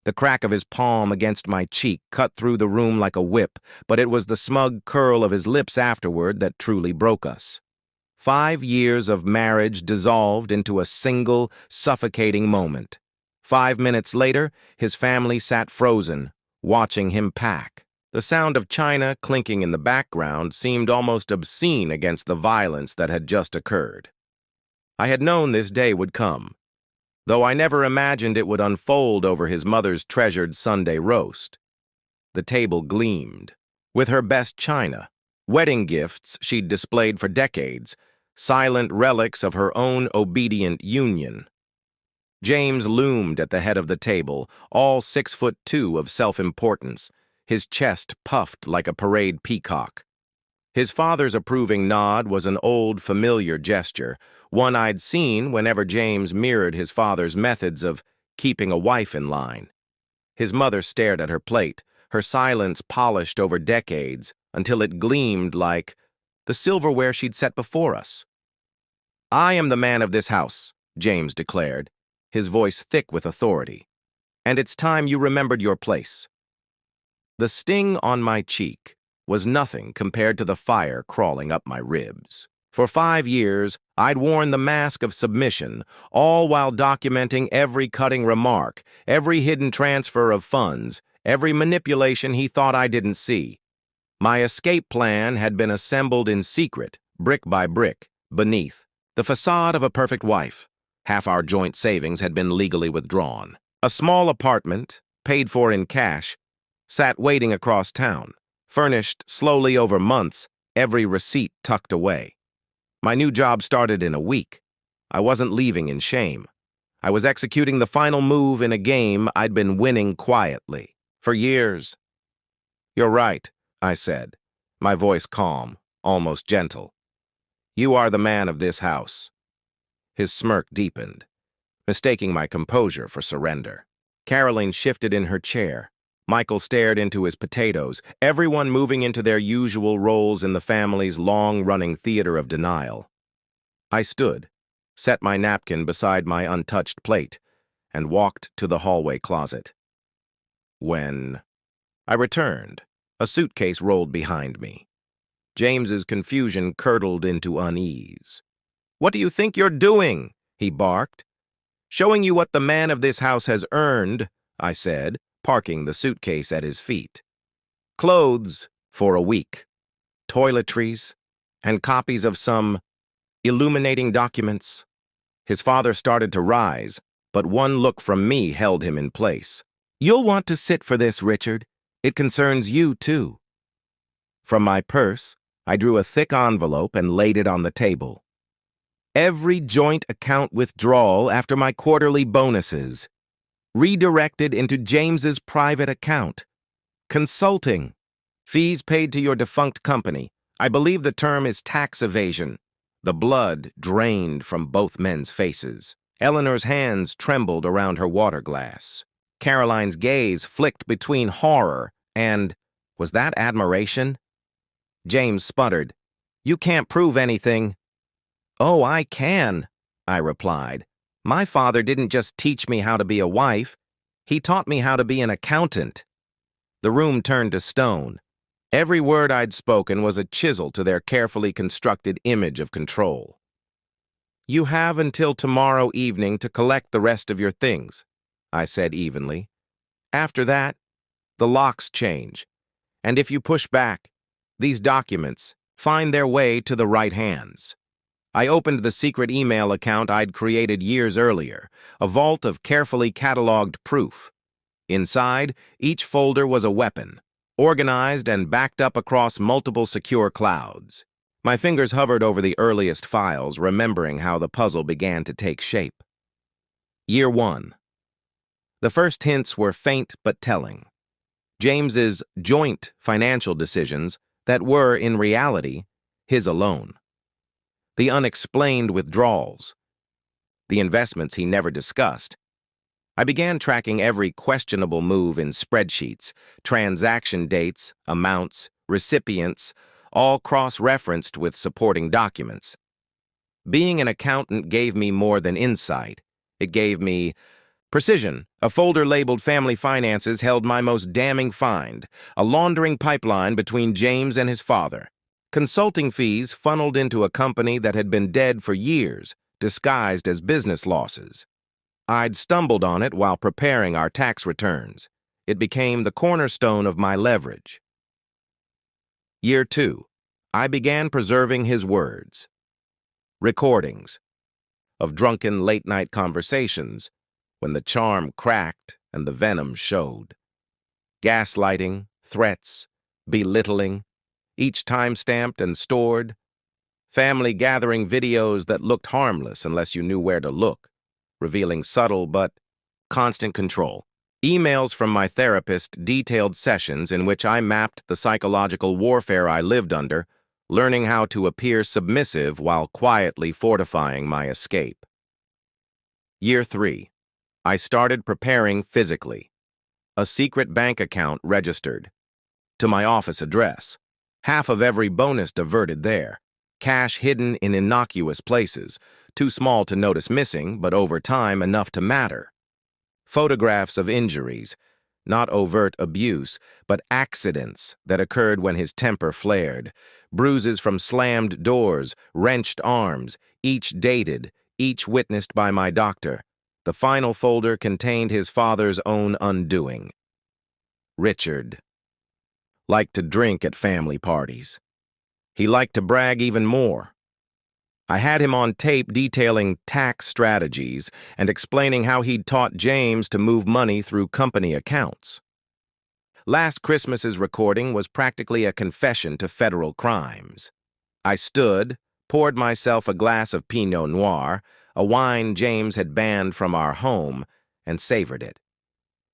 The crack of his palm against my cheek cut through the room like a whip, but it was the smug curl of his lips afterward that truly broke us. 5 years of marriage dissolved into a single, suffocating moment. 5 minutes later, his family sat frozen, watching him pack. The sound of china clinking in the background seemed almost obscene against the violence that had just occurred. I had known this day would come, though I never imagined it would unfold over his mother's treasured Sunday roast. The table gleamed, with her best china, wedding gifts she'd displayed for decades, silent relics of her own obedient union. James loomed at the head of the table, all 6'2" of self-importance, his chest puffed like a parade peacock. His father's approving nod was an old, familiar gesture, one I'd seen whenever James mirrored his father's methods of keeping a wife in line. His mother stared at her plate, her silence polished over decades until it gleamed like the silverware she'd set before us. "I am the man of this house," James declared, his voice thick with authority. "And it's time you remembered your place." The sting on my cheek was nothing compared to the fire crawling up my ribs. For 5 years, I'd worn the mask of submission, all while documenting every cutting remark, every hidden transfer of funds, every manipulation he thought I didn't see. My escape plan had been assembled in secret, brick by brick, beneath the facade of a perfect wife. Half our joint savings had been legally withdrawn. A small apartment, paid for in cash, sat waiting across town, furnished slowly over months, every receipt tucked away. My new job started in a week. I wasn't leaving in shame. I was executing the final move in a game I'd been winning quietly for years. "You're right," I said, my voice calm, almost gentle. "You are the man of this house." His smirk deepened, mistaking my composure for surrender. Caroline shifted in her chair. Michael stared into his potatoes, everyone moving into their usual roles in the family's long-running theater of denial. I stood, set my napkin beside my untouched plate, and walked to the hallway closet. When I returned, a suitcase rolled behind me. James's confusion curdled into unease. "What do you think you're doing?" he barked. "Showing you what the man of this house has earned," I said, parking the suitcase at his feet. "Clothes for a week, toiletries, and copies of some illuminating documents." His father started to rise, but one look from me held him in place. "You'll want to sit for this, Richard. It concerns you, too." From my purse, I drew a thick envelope and laid it on the table. Every joint account withdrawal after my quarterly bonuses, redirected into James's private account. Consulting. Fees paid to your defunct company. I believe the term is tax evasion. The blood drained from both men's faces. Eleanor's hands trembled around her water glass. Caroline's gaze flicked between horror and, was that admiration? James sputtered, "You can't prove anything." "Oh, I can," I replied. "My father didn't just teach me how to be a wife. He taught me how to be an accountant." The room turned to stone. Every word I'd spoken was a chisel to their carefully constructed image of control. "You have until tomorrow evening to collect the rest of your things," I said evenly. "After that, the locks change. And if you push back, these documents find their way to the right hands." I opened the secret email account I'd created years earlier, a vault of carefully cataloged proof. Inside, each folder was a weapon, organized and backed up across multiple secure clouds. My fingers hovered over the earliest files, remembering how the puzzle began to take shape. Year 1. The first hints were faint but telling. James's joint financial decisions that were, in reality, his alone. The unexplained withdrawals, the investments he never discussed. I began tracking every questionable move in spreadsheets, transaction dates, amounts, recipients, all cross-referenced with supporting documents. Being an accountant gave me more than insight. It gave me Precision, a folder labeled Family Finances, held my most damning find, a laundering pipeline between James and his father. Consulting fees funneled into a company that had been dead for years, disguised as business losses. I'd stumbled on it while preparing our tax returns. It became the cornerstone of my leverage. Year 2. I began preserving his words. Recordings of drunken late-night conversations when the charm cracked and the venom showed. Gaslighting, threats, belittling, each time-stamped and stored. Family gathering videos that looked harmless unless you knew where to look, revealing subtle but constant control. Emails from my therapist detailed sessions in which I mapped the psychological warfare I lived under, learning how to appear submissive while quietly fortifying my escape. Year 3. I started preparing physically. A secret bank account registered. To my office address. Half of every bonus diverted there. Cash hidden in innocuous places, too small to notice missing, but over time enough to matter. Photographs of injuries, not overt abuse, but accidents that occurred when his temper flared. Bruises from slammed doors, wrenched arms, each dated, each witnessed by my doctor. The final folder contained his father's own undoing. Richard liked to drink at family parties. He liked to brag even more. I had him on tape detailing tax strategies and explaining how he'd taught James to move money through company accounts. Last Christmas's recording was practically a confession to federal crimes. I stood, poured myself a glass of Pinot Noir, a wine James had banned from our home, and savored it.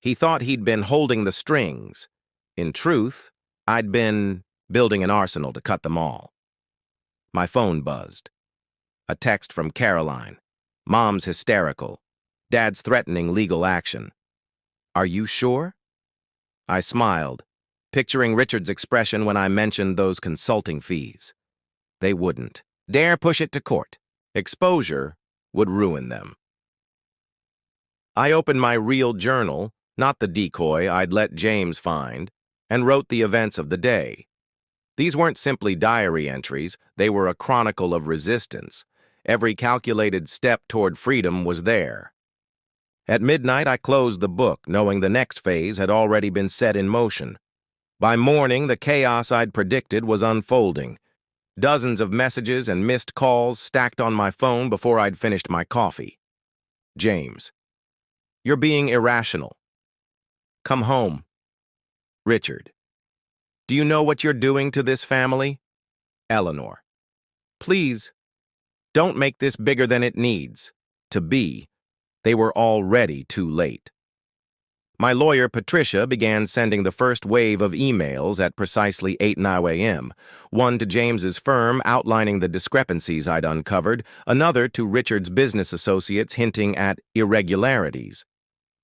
He thought he'd been holding the strings. In truth, I'd been building an arsenal to cut them all. My phone buzzed. A text from Caroline. Mom's hysterical. Dad's threatening legal action. Are you sure? I smiled, picturing Richard's expression when I mentioned those consulting fees. They wouldn't dare push it to court. Exposure would ruin them. I opened my real journal, not the decoy I'd let James find, and wrote the events of the day. These weren't simply diary entries, they were a chronicle of resistance. Every calculated step toward freedom was there. At midnight, I closed the book, knowing the next phase had already been set in motion. By morning, the chaos I'd predicted was unfolding. Dozens of messages and missed calls stacked on my phone before I'd finished my coffee. James. You're being irrational. Come home. Richard. Do you know what you're doing to this family? Eleanor. Please, don't make this bigger than it needs to be. They were already too late. My lawyer, Patricia, began sending the first wave of emails at precisely 8:09 a.m., one to James's firm outlining the discrepancies I'd uncovered, another to Richard's business associates hinting at irregularities.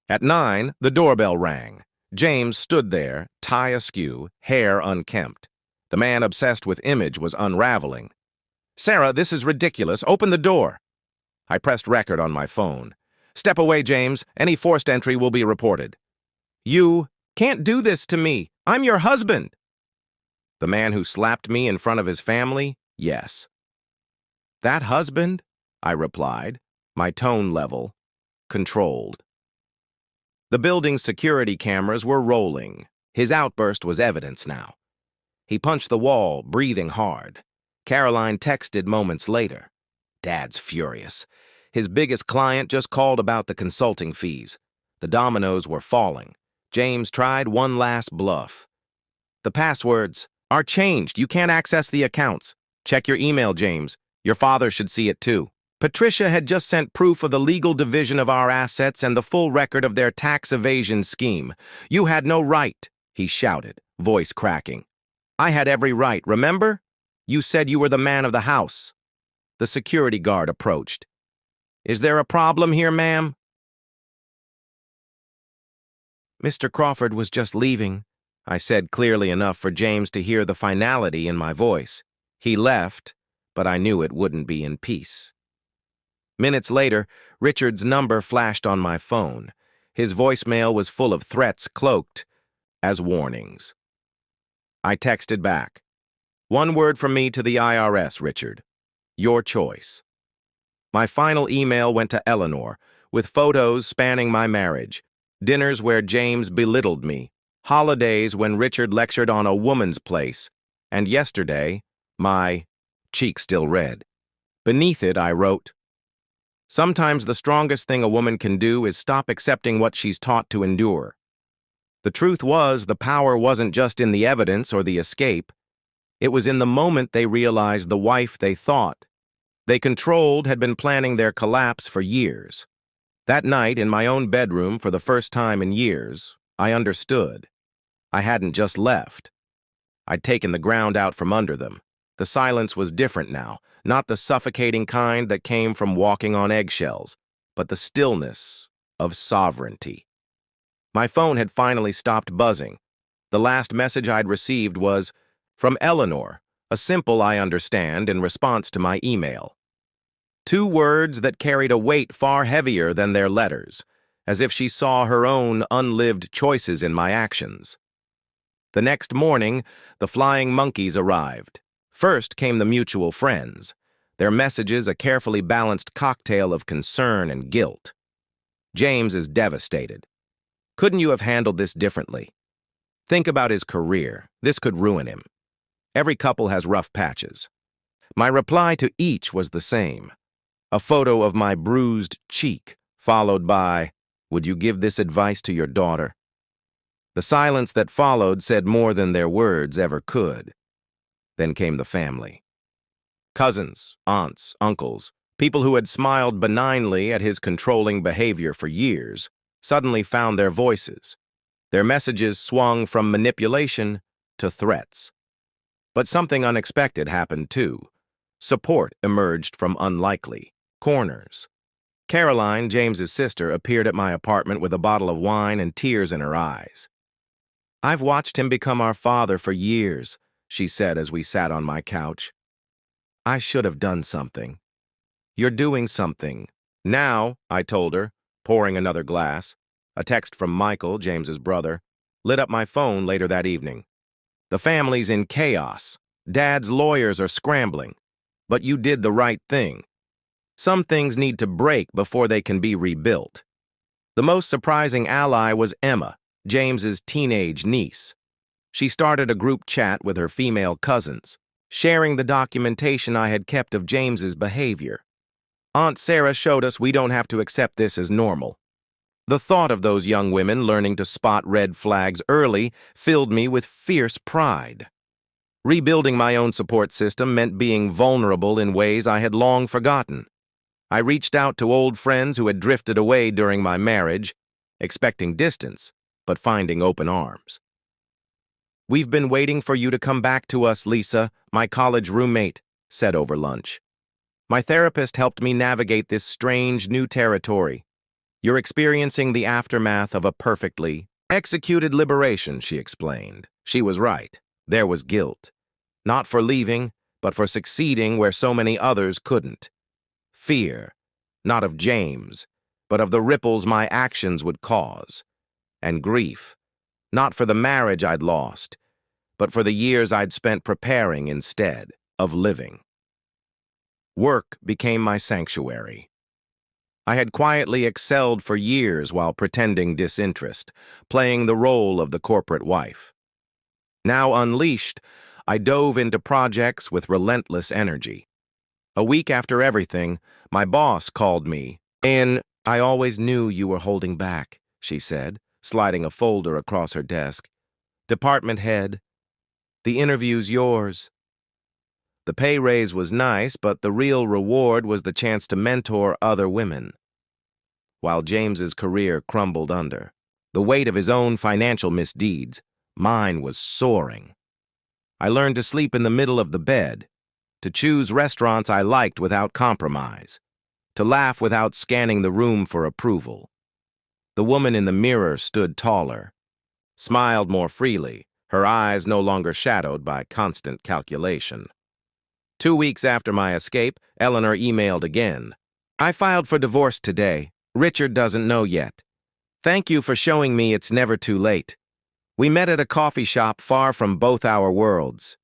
At 9, the doorbell rang. James stood there, tie askew, hair unkempt. The man obsessed with image was unraveling. Sarah, this is ridiculous. Open the door. I pressed record on my phone. Step away, James. Any forced entry will be reported. You can't do this to me. I'm your husband. The man who slapped me in front of his family? Yes. That husband? I replied, my tone level, controlled. The building's security cameras were rolling. His outburst was evidence now. He punched the wall, breathing hard. Caroline texted moments later. Dad's furious. His biggest client just called about the consulting fees. The dominoes were falling. James tried one last bluff. The passwords are changed. You can't access the accounts. Check your email, James. Your father should see it too. Patricia had just sent proof of the legal division of our assets and the full record of their tax evasion scheme. You had no right, he shouted, voice cracking. I had every right, remember? You said you were the man of the house. The security guard approached. Is there a problem here, ma'am? Mr. Crawford was just leaving, I said clearly enough for James to hear the finality in my voice. He left, but I knew it wouldn't be in peace. Minutes later, Richard's number flashed on my phone. His voicemail was full of threats cloaked as warnings. I texted back. "One word from me to the IRS, Richard. Your choice." My final email went to Eleanor, with photos spanning my marriage, dinners where James belittled me, holidays when Richard lectured on a woman's place, and yesterday, my cheek still red. Beneath it, I wrote, "Sometimes the strongest thing a woman can do is stop accepting what she's taught to endure." The truth was, the power wasn't just in the evidence or the escape. It was in the moment they realized the wife they thought they controlled had been planning their collapse for years. That night, in my own bedroom for the first time in years, I understood. I hadn't just left. I'd taken the ground out from under them. The silence was different now, not the suffocating kind that came from walking on eggshells, but the stillness of sovereignty. My phone had finally stopped buzzing. The last message I'd received was from Eleanor, a simple "I understand" in response to my email. 2 words that carried a weight far heavier than their letters, as if she saw her own unlived choices in my actions. The next morning, the flying monkeys arrived. First came the mutual friends, their messages a carefully balanced cocktail of concern and guilt. "James is devastated. Couldn't you have handled this differently? Think about his career. This could ruin him. Every couple has rough patches." My reply to each was the same. A photo of my bruised cheek, followed by, "Would you give this advice to your daughter?" The silence that followed said more than their words ever could. Then came the family. Cousins, aunts, uncles, people who had smiled benignly at his controlling behavior for years, suddenly found their voices. Their messages swung from manipulation to threats. But something unexpected happened too. Support emerged from unlikely corners. Caroline, James's sister, appeared at my apartment with a bottle of wine and tears in her eyes. "I've watched him become our father for years," she said as we sat on my couch. "I should have done something." "You're doing something now," I told her, pouring another glass. A text from Michael, James's brother, lit up my phone later that evening. "The family's in chaos. Dad's lawyers are scrambling. But you did the right thing. Some things need to break before they can be rebuilt." The most surprising ally was Emma, James's teenage niece. She started a group chat with her female cousins, sharing the documentation I had kept of James's behavior. Aunt Sarah showed us we don't have to accept this as normal. The thought of those young women learning to spot red flags early filled me with fierce pride. Rebuilding my own support system meant being vulnerable in ways I had long forgotten. I reached out to old friends who had drifted away during my marriage, expecting distance, but finding open arms. "We've been waiting for you to come back to us, Lisa," my college roommate said over lunch. "My therapist helped me navigate this strange new territory. You're experiencing the aftermath of a perfectly executed liberation," she explained. She was right. There was guilt. Not for leaving, but for succeeding where so many others couldn't. Fear, not of James, but of the ripples my actions would cause. And grief, not for the marriage I'd lost, but for the years I'd spent preparing instead of living. Work became my sanctuary. I had quietly excelled for years while pretending disinterest, playing the role of the corporate wife. Now unleashed, I dove into projects with relentless energy. A week after everything, my boss called me. "I always knew you were holding back," she said, sliding a folder across her desk. "Department head, the interview's yours." The pay raise was nice, but the real reward was the chance to mentor other women. While James's career crumbled under the weight of his own financial misdeeds, mine was soaring. I learned to sleep in the middle of the bed, to choose restaurants I liked without compromise, to laugh without scanning the room for approval. The woman in the mirror stood taller, smiled more freely, her eyes no longer shadowed by constant calculation. 2 weeks after my escape, Eleanor emailed again. "I filed for divorce today. Richard doesn't know yet. Thank you for showing me it's never too late. We met at a coffee shop far from both our worlds.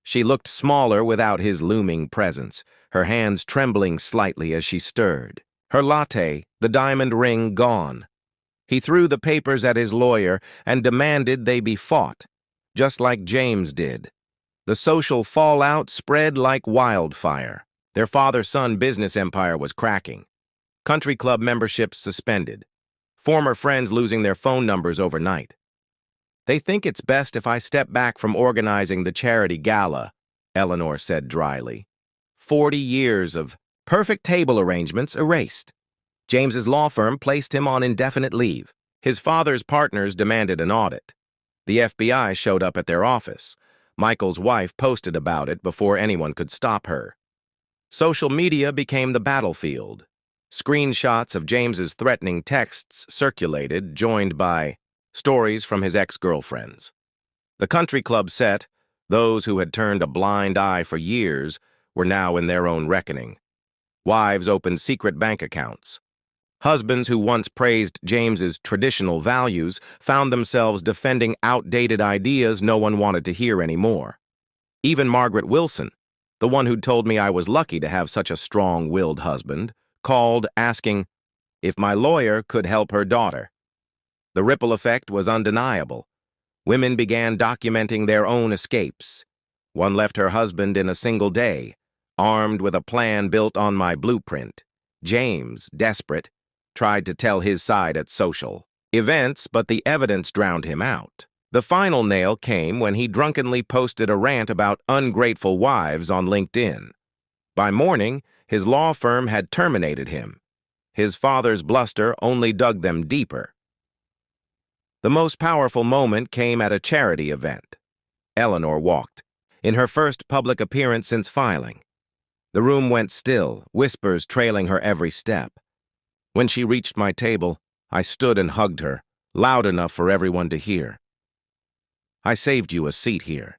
She looked smaller without his looming presence, her hands trembling slightly as she stirred. Her latte, the diamond ring, gone. He threw the papers at his lawyer and demanded they be fought, just like James did. The social fallout spread like wildfire. Their father-son business empire was cracking. Country club memberships suspended. Former friends losing their phone numbers overnight. They think it's best if I step back from organizing the charity gala, Eleanor said dryly. 40 years of perfect table arrangements erased. James's law firm placed him on indefinite leave. His father's partners demanded an audit. The FBI showed up at their office. Michael's wife posted about it before anyone could stop her. Social media became the battlefield. Screenshots of James's threatening texts circulated, joined by stories from his ex-girlfriends. The country club set, those who had turned a blind eye for years, were now in their own reckoning. Wives opened secret bank accounts. Husbands who once praised James's traditional values found themselves defending outdated ideas no one wanted to hear anymore. Even Margaret Wilson, the one who'd told me I was lucky to have such a strong-willed husband, called asking if my lawyer could help her daughter. The ripple effect was undeniable. Women began documenting their own escapes. One left her husband in a single day, armed with a plan built on my blueprint. James, desperate, tried to tell his side at social events, but the evidence drowned him out. The final nail came when he drunkenly posted a rant about ungrateful wives on LinkedIn. By morning, his law firm had terminated him. His father's bluster only dug them deeper. The most powerful moment came at a charity event. Eleanor walked, in her first public appearance since filing. The room went still, whispers trailing her every step. When she reached my table, I stood and hugged her, loud enough for everyone to hear. I saved you a seat here.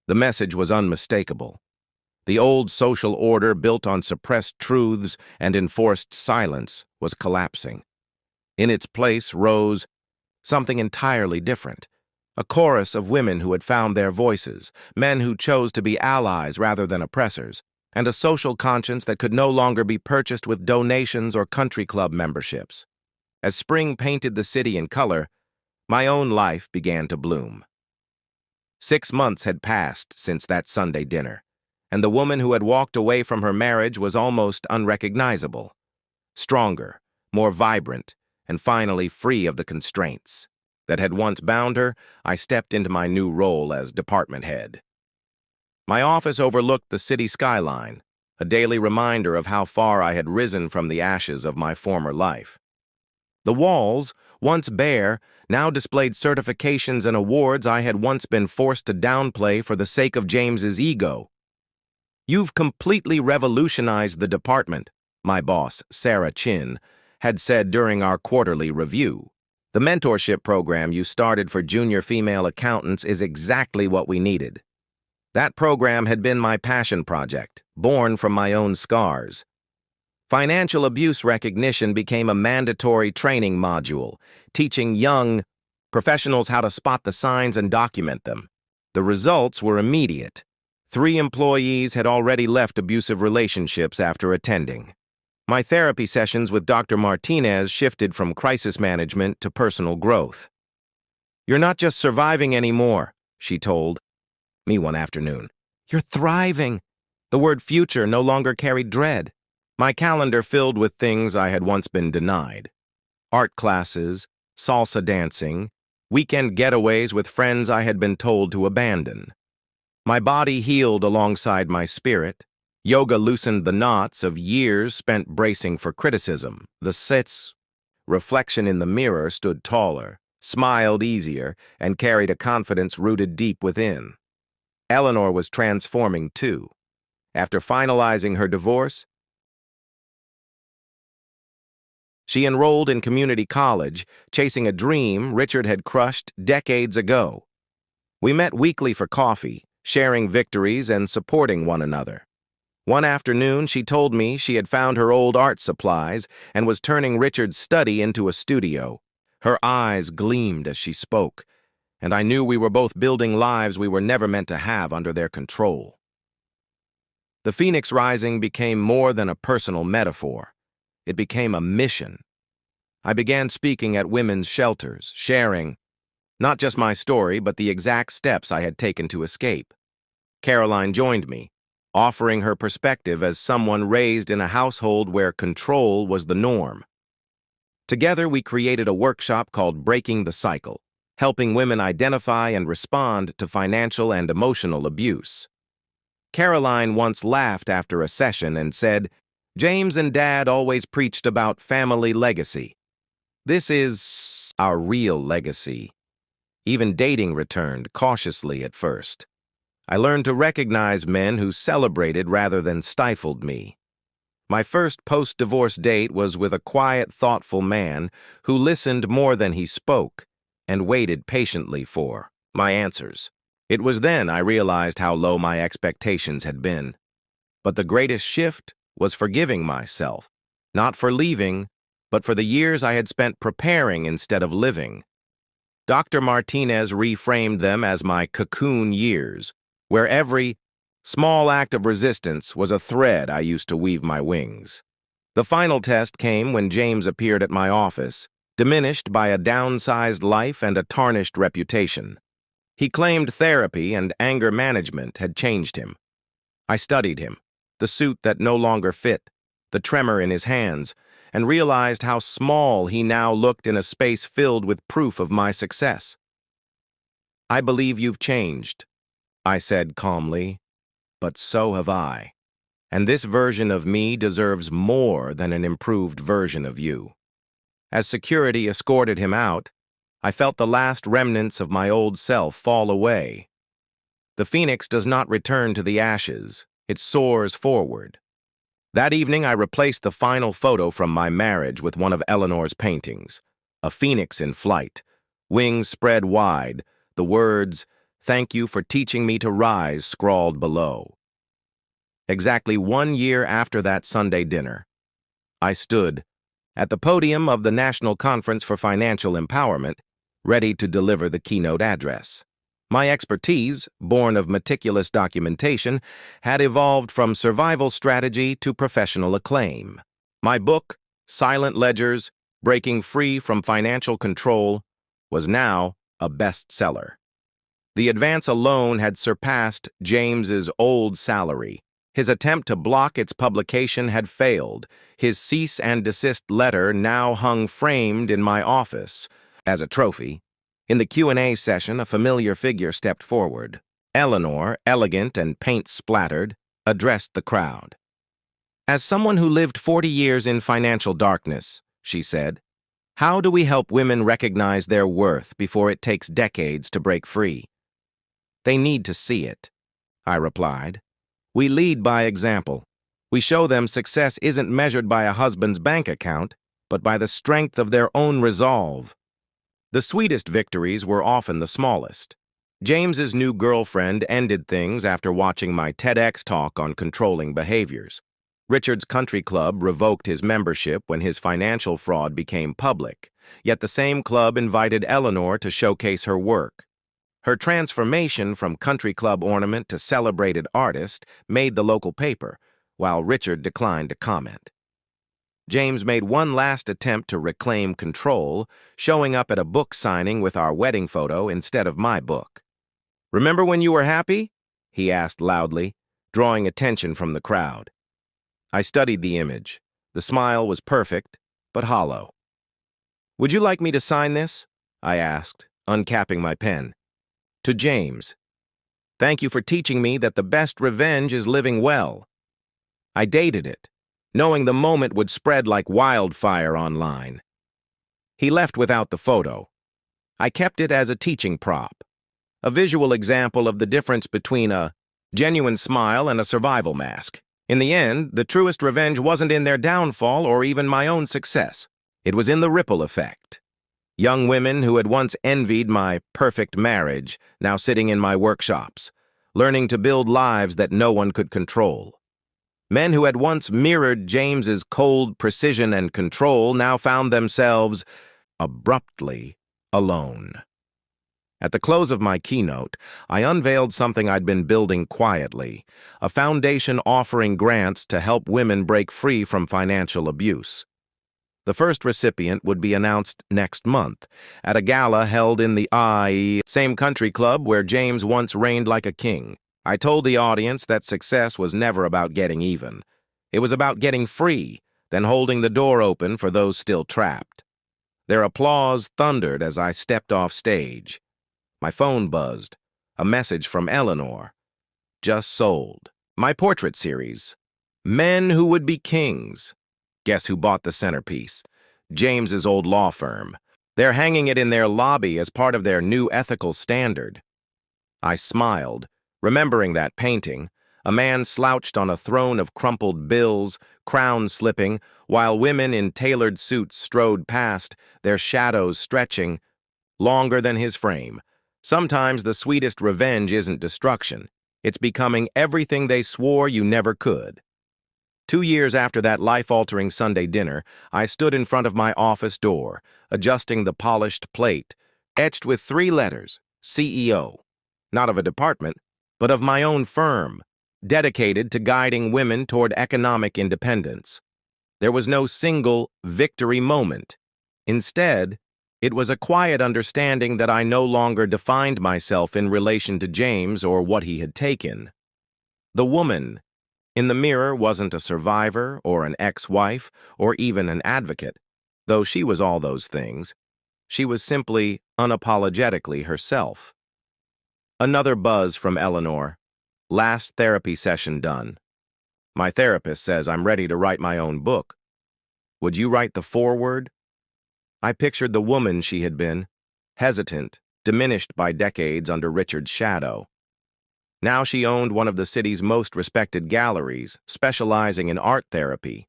The message was unmistakable. The old social order built on suppressed truths and enforced silence was collapsing. In its place rose something entirely different. A chorus of women who had found their voices, men who chose to be allies rather than oppressors, and a social conscience that could no longer be purchased with donations or country club memberships. As spring painted the city in color, my own life began to bloom. 6 months had passed since that Sunday dinner, and the woman who had walked away from her marriage was almost unrecognizable. Stronger, more vibrant, and finally free of the constraints that had once bound her, I stepped into my new role as department head. My office overlooked the city skyline, a daily reminder of how far I had risen from the ashes of my former life. The walls, once bare, now displayed certifications and awards I had once been forced to downplay for the sake of James's ego. "You've completely revolutionized the department," my boss, Sarah Chin, had said during our quarterly review. "The mentorship program you started for junior female accountants is exactly what we needed." That program had been my passion project, born from my own scars. Financial abuse recognition became a mandatory training module, teaching young professionals how to spot the signs and document them. The results were immediate. 3 employees had already left abusive relationships after attending. My therapy sessions with Dr. Martinez shifted from crisis management to personal growth. "You're not just surviving anymore," she told me one afternoon. "You're thriving." The word future no longer carried dread. My calendar filled with things I had once been denied. Art classes, salsa dancing, weekend getaways with friends I had been told to abandon. My body healed alongside my spirit. Yoga loosened the knots of years spent bracing for criticism. The sits, reflection in the mirror stood taller, smiled easier, and carried a confidence rooted deep within. Eleanor was transforming too. After finalizing her divorce, she enrolled in community college, chasing a dream Richard had crushed decades ago. We met weekly for coffee, sharing victories and supporting one another. One afternoon, she told me she had found her old art supplies and was turning Richard's study into a studio. Her eyes gleamed as she spoke, and I knew we were both building lives we were never meant to have under their control. The Phoenix Rising became more than a personal metaphor. It became a mission. I began speaking at women's shelters, sharing not just my story, but the exact steps I had taken to escape. Caroline joined me, offering her perspective as someone raised in a household where control was the norm. Together, we created a workshop called Breaking the Cycle, helping women identify and respond to financial and emotional abuse. Caroline once laughed after a session and said, "James and Dad always preached about family legacy. This is our real legacy." Even dating returned, cautiously at first. I learned to recognize men who celebrated rather than stifled me. My first post-divorce date was with a quiet, thoughtful man who listened more than he spoke and waited patiently for my answers. It was then I realized how low my expectations had been. But the greatest shift was forgiving myself, not for leaving, but for the years I had spent preparing instead of living. Dr. Martinez reframed them as my cocoon years, where every small act of resistance was a thread I used to weave my wings. The final test came when James appeared at my office, diminished by a downsized life and a tarnished reputation. He claimed therapy and anger management had changed him. I studied him, the suit that no longer fit, the tremor in his hands, and realized how small he now looked in a space filled with proof of my success. "I believe you've changed," I said calmly, "but so have I. And this version of me deserves more than an improved version of you." As security escorted him out, I felt the last remnants of my old self fall away. The phoenix does not return to the ashes, it soars forward. That evening, I replaced the final photo from my marriage with one of Eleanor's paintings, a phoenix in flight, wings spread wide, the words, "Thank you for teaching me to rise," scrawled below. Exactly 1 year after that Sunday dinner, I stood at the podium of the National Conference for Financial Empowerment, ready to deliver the keynote address. My expertise, born of meticulous documentation, had evolved from survival strategy to professional acclaim. My book, Silent Ledgers, Breaking Free from Financial Control, was now a bestseller. The advance alone had surpassed James's old salary. His attempt to block its publication had failed. His cease and desist letter now hung framed in my office as a trophy. In the Q&A session, a familiar figure stepped forward. Eleanor, elegant and paint-splattered, addressed the crowd. "As someone who lived 40 years in financial darkness," she said, "how do we help women recognize their worth before it takes decades to break free?" "They need to see it," I replied. "We lead by example. We show them success isn't measured by a husband's bank account, but by the strength of their own resolve." The sweetest victories were often the smallest. James's new girlfriend ended things after watching my TEDx talk on controlling behaviors. Richard's country club revoked his membership when his financial fraud became public, yet the same club invited Eleanor to showcase her work. Her transformation from country club ornament to celebrated artist made the local paper, while Richard declined to comment. James made one last attempt to reclaim control, showing up at a book signing with our wedding photo instead of my book. "Remember when you were happy?" he asked loudly, drawing attention from the crowd. I studied the image. The smile was perfect, but hollow. "Would you like me to sign this?" I asked, uncapping my pen. "To James. Thank you for teaching me that the best revenge is living well." I dated it, knowing the moment would spread like wildfire online. He left without the photo. I kept it as a teaching prop, a visual example of the difference between a genuine smile and a survival mask. In the end, the truest revenge wasn't in their downfall or even my own success. It was in the ripple effect. Young women who had once envied my perfect marriage, now sitting in my workshops, learning to build lives that no one could control. Men who had once mirrored James's cold precision and control now found themselves abruptly alone. At the close of my keynote, I unveiled something I'd been building quietly, a foundation offering grants to help women break free from financial abuse. The first recipient would be announced next month at a gala held in the same country club where James once reigned like a king. I told the audience that success was never about getting even. It was about getting free, then holding the door open for those still trapped. Their applause thundered as I stepped off stage. My phone buzzed. A message from Eleanor. Just sold. My portrait series. Men Who Would Be Kings. Guess who bought the centerpiece? James's old law firm. They're hanging it in their lobby as part of their new ethical standard. I smiled, remembering that painting. A man slouched on a throne of crumpled bills, crown slipping, while women in tailored suits strode past, their shadows stretching longer than his frame. Sometimes the sweetest revenge isn't destruction. It's becoming everything they swore you never could. 2 years after that life-altering Sunday dinner, I stood in front of my office door, adjusting the polished plate, etched with 3 letters, CEO. Not of a department, but of my own firm, dedicated to guiding women toward economic independence. There was no single victory moment. Instead, it was a quiet understanding that I no longer defined myself in relation to James or what he had taken. The woman in the mirror wasn't a survivor or an ex-wife or even an advocate, though she was all those things. She was simply unapologetically herself. Another buzz from Eleanor. Last therapy session done. My therapist says I'm ready to write my own book. Would you write the foreword? I pictured the woman she had been, hesitant, diminished by decades under Richard's shadow. Now she owned one of the city's most respected galleries, specializing in art therapy.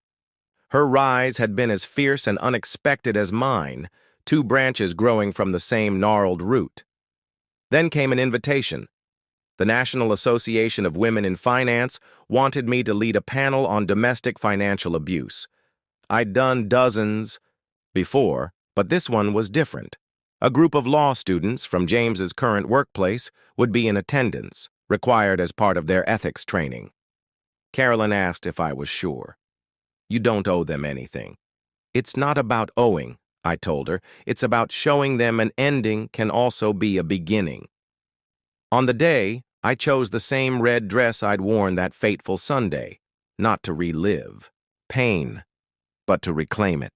Her rise had been as fierce and unexpected as mine, 2 branches growing from the same gnarled root. Then came an invitation. The National Association of Women in Finance wanted me to lead a panel on domestic financial abuse. I'd done dozens before, but this one was different. A group of law students from James's current workplace would be in attendance, required as part of their ethics training. Carolyn asked if I was sure. You don't owe them anything. It's not about owing, I told her. It's about showing them an ending can also be a beginning. On the day, I chose the same red dress I'd worn that fateful Sunday, not to relive pain, but to reclaim it.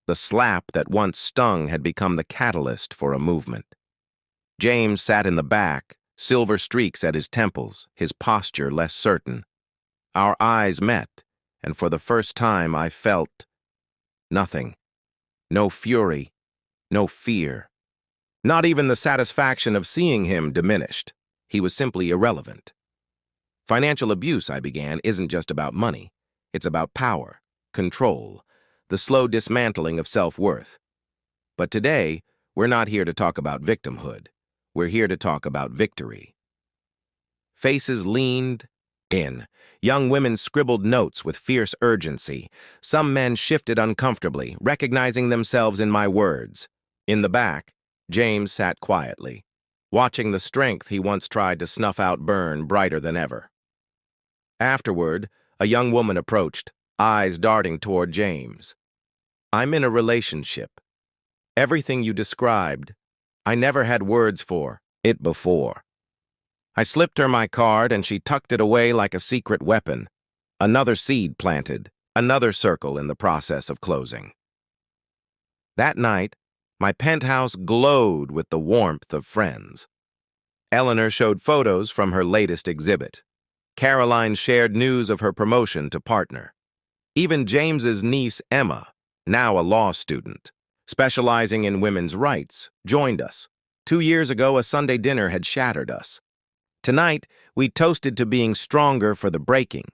The slap that once stung had become the catalyst for a movement. James sat in the back, silver streaks at his temples, his posture less certain. Our eyes met, and for the first time I felt nothing. No fury, no fear. Not even the satisfaction of seeing him diminished. He was simply irrelevant. Financial abuse, I began, isn't just about money. It's about power, control, the slow dismantling of self-worth. But today, we're not here to talk about victimhood. We're here to talk about victory. Faces leaned in. Young women scribbled notes with fierce urgency. Some men shifted uncomfortably, recognizing themselves in my words. In the back, James sat quietly, watching the strength he once tried to snuff out burn brighter than ever. Afterward, a young woman approached, eyes darting toward James. I'm in a relationship. Everything you described, I never had words for it before. I slipped her my card and she tucked it away like a secret weapon. Another seed planted, another circle in the process of closing. That night, my penthouse glowed with the warmth of friends. Eleanor showed photos from her latest exhibit. Caroline shared news of her promotion to partner. Even James's niece, Emma, now a law student, specializing in women's rights, joined us. 2 years ago, a Sunday dinner had shattered us. Tonight, we toasted to being stronger for the breaking.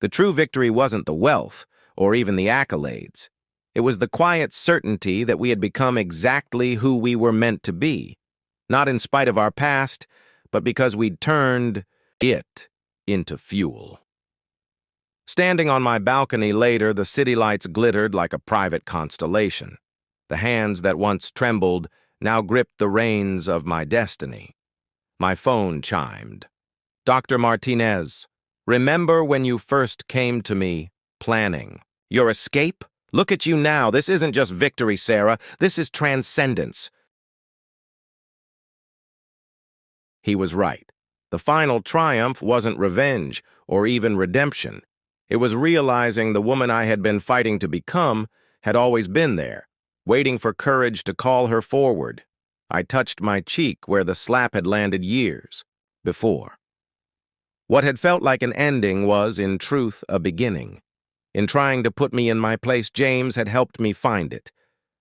The true victory wasn't the wealth, or even the accolades. It was the quiet certainty that we had become exactly who we were meant to be, not in spite of our past, but because we'd turned it into fuel. Standing on my balcony later, the city lights glittered like a private constellation. The hands that once trembled now gripped the reins of my destiny. My phone chimed. Dr. Martinez, remember when you first came to me, planning. Your escape? Look at you now. This isn't just victory, Sarah. This is transcendence. He was right. The final triumph wasn't revenge or even redemption. It was realizing the woman I had been fighting to become had always been there, waiting for courage to call her forward. I touched my cheek where the slap had landed years before. What had felt like an ending was, in truth, a beginning. In trying to put me in my place, James had helped me find it,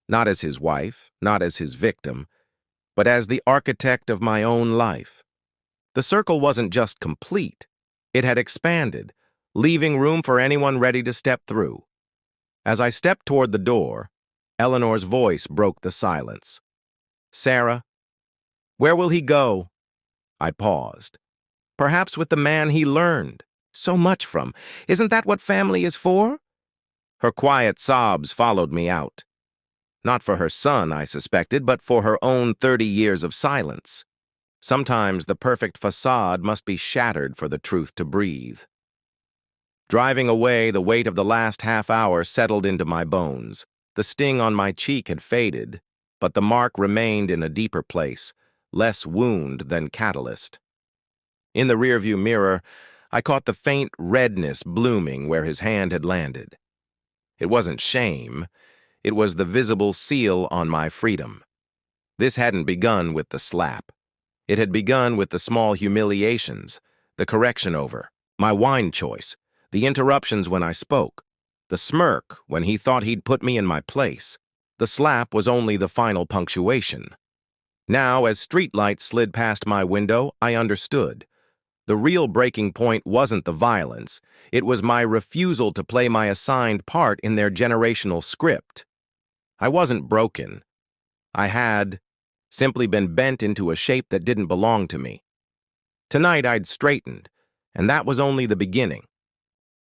not as his wife, not as his victim, but as the architect of my own life. The circle wasn't just complete. It had expanded, leaving room for anyone ready to step through. As I stepped toward the door, Eleanor's voice broke the silence. Sarah, where will he go? I paused. Perhaps with the man he learned so much from. Isn't that what family is for? Her quiet sobs followed me out. Not for her son, I suspected, but for her own 30 years of silence. Sometimes the perfect facade must be shattered for the truth to breathe. Driving away, the weight of the last half hour settled into my bones. The sting on my cheek had faded, but the mark remained in a deeper place, less wound than catalyst. In the rearview mirror, I caught the faint redness blooming where his hand had landed. It wasn't shame. It was the visible seal on my freedom. This hadn't begun with the slap. It had begun with the small humiliations, the correction over, my wine choice, the interruptions when I spoke, the smirk when he thought he'd put me in my place. The slap was only the final punctuation. Now, as streetlights slid past my window, I understood. The real breaking point wasn't the violence. It was my refusal to play my assigned part in their generational script. I wasn't broken. I had simply been bent into a shape that didn't belong to me. Tonight I'd straightened, and that was only the beginning.